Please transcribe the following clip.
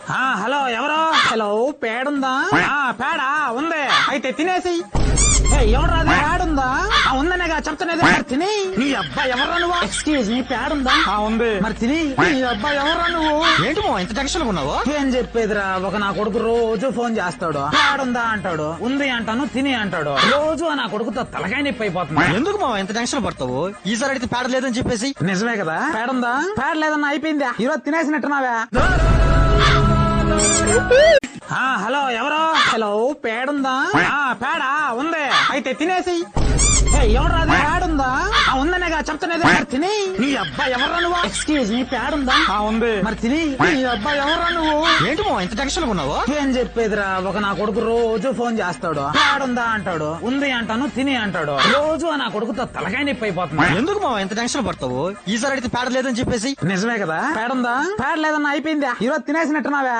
Hello ఎవరో? Hello పేడుందా? పేడా ఉంది, అయితే తినేసి. ఎవరు పేడుందా? ఉందనేగా చెప్తానేది, తిని. నీ అబ్బా ఎవరా నువ్వు? ఎక్స్క్యూజ్ మీ, పేడుందా? ఉంది, మరి తిని. నీ అబ్బా ఎవరా నువ్వు? ఏంటి మా ఇంత టెన్షన్ ఉన్నావు? ఏం చెప్పేదిరా, ఒక నా కొడుకు రోజు ఫోన్ చేస్తాడు, పేడుందా అంటాడు, ఉంది అంటాను, తిని అంటాడు. రోజు నా కొడుకుతో తలకాయ నొప్పి అయిపోతుంది. ఎందుకు మా ఎంత టెన్షన్ పడతావు? ఈసారి అడిగితే పేడ లేదని చెప్పేసి. నిజమే కదా, పేడుందా? పేడ లేదన్నా అయిపోయిందా? ఈరోజు తినేసినట్టున్నావా? హలో ఎవరో? హలో పేడుందా? పేడా ఉంది, అయితే తినేసి. ఎవరు పేడుందా? ఉందనేగా చెప్తానేది, తిని. నీ అబ్బా ఎవరా నువ్వు? ఎక్స్క్యూజ్ మీ, పేడుందా? ఉంది, మరి తిని. నీ అబ్బా ఎవరా నువ్వు? ఏంటి మా ఇంత టెన్షన్ ఉన్నావు? ఏం చెప్పేదిరా, ఒక నా కొడుకు రోజు ఫోన్ చేస్తాడు, పేడుందా అంటాడు, ఉంది అంటాను, తిని అంటాడు. రోజు నా కొడుకుతో తలకాయ నొప్పి అయిపోతుంది. ఎందుకు మా ఎంత టెన్షన్ పడతావు? ఈసారి అడిగితే పేడ లేదని చెప్పేసి. నిజమే కదా, పేడుందా? పేడ లేదన్నా అయిపోయిందా? ఈరోజు తినేసినట్టున్నావా?